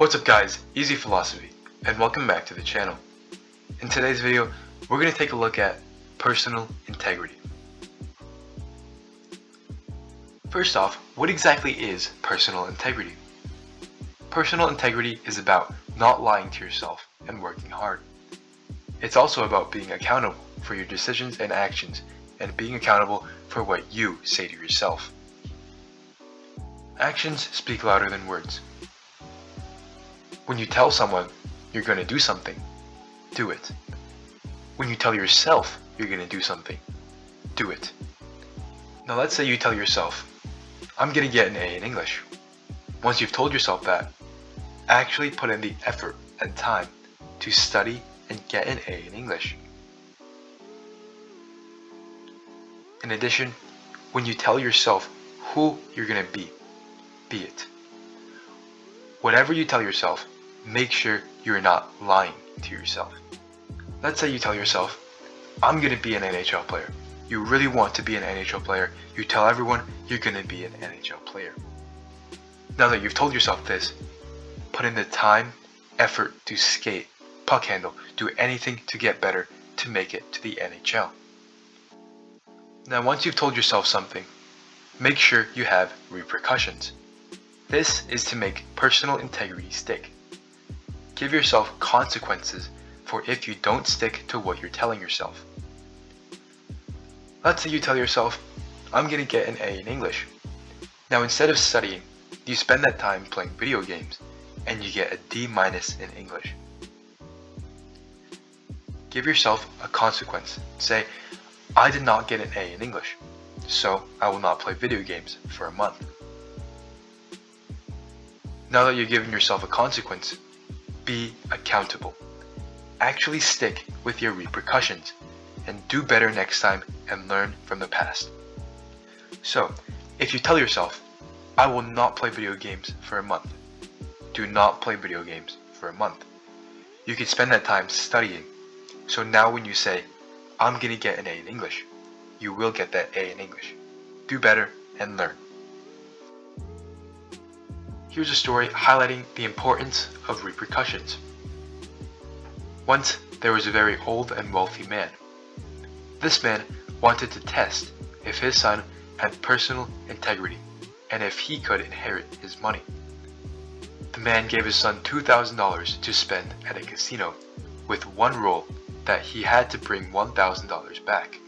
What's up guys, Easy Philosophy, and welcome back to the channel. In today's video, we're going to take a look at personal integrity. First off, what exactly is personal integrity? Personal integrity is about not lying to yourself and working hard. It's also about being accountable for your decisions and actions and being accountable for what you say to yourself. Actions speak louder than words. When you tell someone you're going to do something, do it. When you tell yourself you're going to do something, do it. Now let's say you tell yourself, I'm going to get an A in English. Once you've told yourself that, actually put in the effort and time to study and get an A in English. In addition, when you tell yourself who you're going to be it. Whatever you tell yourself, make sure you're not lying to yourself. Let's say you tell yourself, I'm going to be an NHL player. You really want to be an NHL player. You tell everyone you're going to be an NHL player. Now that you've told yourself this, put in the time, effort to skate, puck handle, do anything to get better to make it to the NHL. Now once you've told yourself something, make sure you have repercussions. This is to make personal integrity stick. Give yourself consequences for if you don't stick to what you're telling yourself. Let's say you tell yourself, I'm going to get an A in English. Now instead of studying, you spend that time playing video games and you get a D- in English. Give yourself a consequence. Say, I did not get an A in English, so I will not play video games for a month. Now that you've given yourself a consequence, be accountable. Actually stick with your repercussions and do better next time and learn from the past. So, if you tell yourself, I will not play video games for a month, do not play video games for a month. You can spend that time studying. So now when you say, I'm going to get an A in English, you will get that A in English. Do better and learn. Here's a story highlighting the importance of repercussions. Once there was a very old and wealthy man. This man wanted to test if his son had personal integrity and if he could inherit his money. The man gave his son $2,000 to spend at a casino with one rule that he had to bring $1,000 back.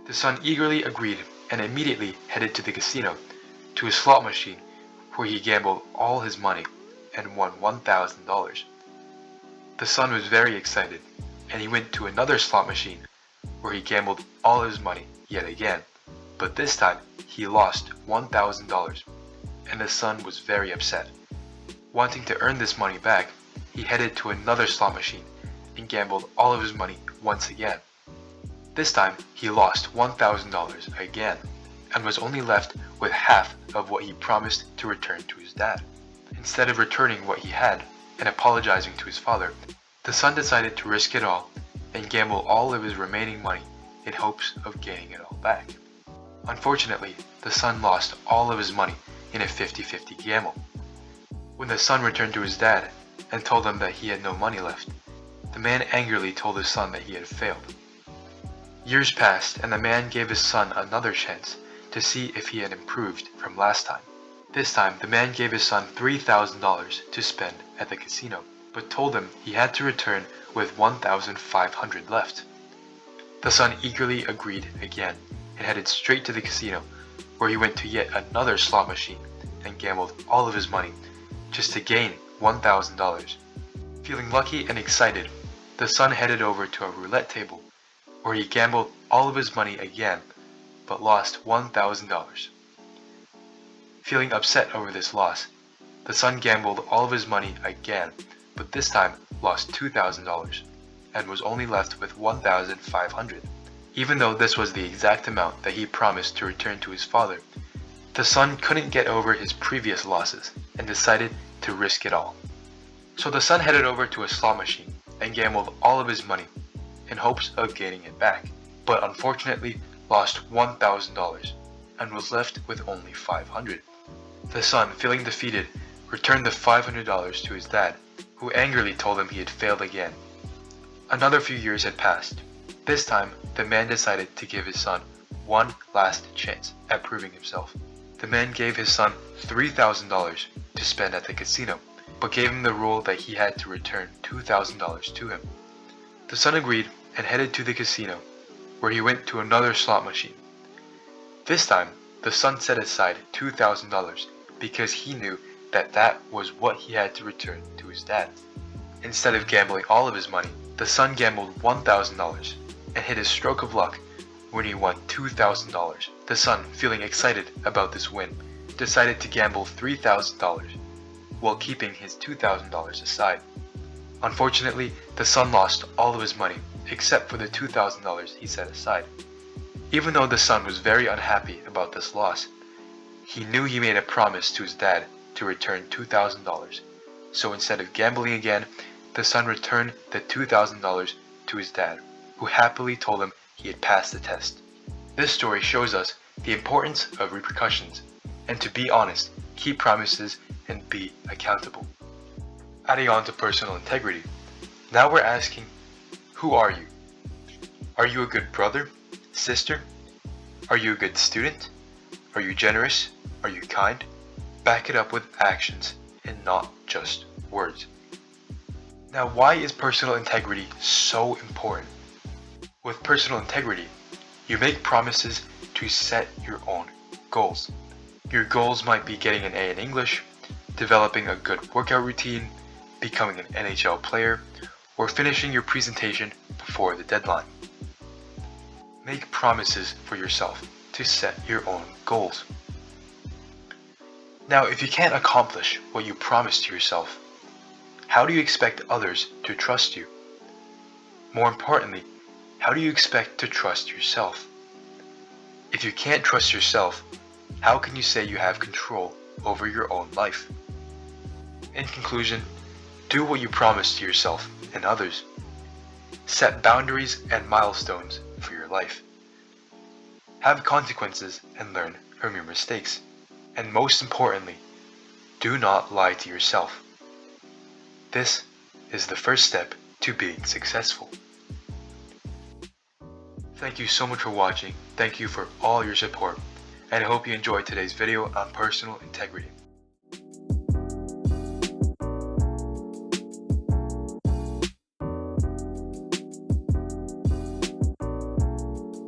The son eagerly agreed and immediately headed to the casino, to a slot machine where he gambled all his money and won $1,000. The son was very excited and he went to another slot machine where he gambled all his money yet again, but this time he lost $1,000 and the son was very upset. Wanting to earn this money back, he headed to another slot machine and gambled all of his money once again. This time he lost $1,000 again and was only left with half of what he promised to return to his dad. Instead of returning what he had and apologizing to his father, the son decided to risk it all and gamble all of his remaining money in hopes of gaining it all back. Unfortunately, the son lost all of his money in a 50-50 gamble. When the son returned to his dad and told him that he had no money left, the man angrily told his son that he had failed. Years passed and the man gave his son another chance to see if he had improved from last time. This time, the man gave his son $3,000 to spend at the casino, but told him he had to return with $1,500 left. The son eagerly agreed again and headed straight to the casino, where he went to yet another slot machine and gambled all of his money just to gain $1,000. Feeling lucky and excited, the son headed over to a roulette table, where he gambled all of his money again, but lost $1,000. Feeling upset over this loss, the son gambled all of his money again, but this time lost $2,000 and was only left with $1,500. Even though this was the exact amount that he promised to return to his father, the son couldn't get over his previous losses and decided to risk it all. So the son headed over to a slot machine and gambled all of his money in hopes of gaining it back, but unfortunately lost $1,000 and was left with only $500. The son, feeling defeated, returned the $500 to his dad, who angrily told him he had failed again. Another few years had passed. This time, the man decided to give his son one last chance at proving himself. The man gave his son $3,000 to spend at the casino, but gave him the rule that he had to return $2,000 to him. The son agreed and headed to the casino, where he went to another slot machine. This time, the son set aside $2,000 because he knew that that was what he had to return to his dad. Instead of gambling all of his money, the son gambled $1,000 and hit a stroke of luck when he won $2,000. The son, feeling excited about this win, decided to gamble $3,000 while keeping his $2,000 aside. Unfortunately, the son lost all of his money except for the $2,000 he set aside. Even though the son was very unhappy about this loss, he knew he made a promise to his dad to return $2,000. So instead of gambling again, the son returned the $2,000 to his dad, who happily told him he had passed the test. This story shows us the importance of repercussions, and to be honest, keep promises, and be accountable. Adding on to personal integrity, now we're asking, who are you? Are you a good brother, sister? Are you a good student? Are you generous? Are you kind? Back it up with actions and not just words. Now, why is personal integrity so important? With personal integrity, you make promises to set your own goals. Your goals might be getting an A in English, developing a good workout routine, becoming an NHL player, or finishing your presentation before the deadline. Make promises for yourself to set your own goals. Now, if you can't accomplish what you promised to yourself, how do you expect others to trust you? More importantly, how do you expect to trust yourself? If you can't trust yourself, how can you say you have control over your own life? In conclusion, do what you promised to yourself and others. Set boundaries and milestones for your life. Have consequences and learn from your mistakes. And most importantly, do not lie to yourself. This is the first step to being successful. Thank you so much for watching. Thank you for all your support, and I hope you enjoyed today's video on personal integrity.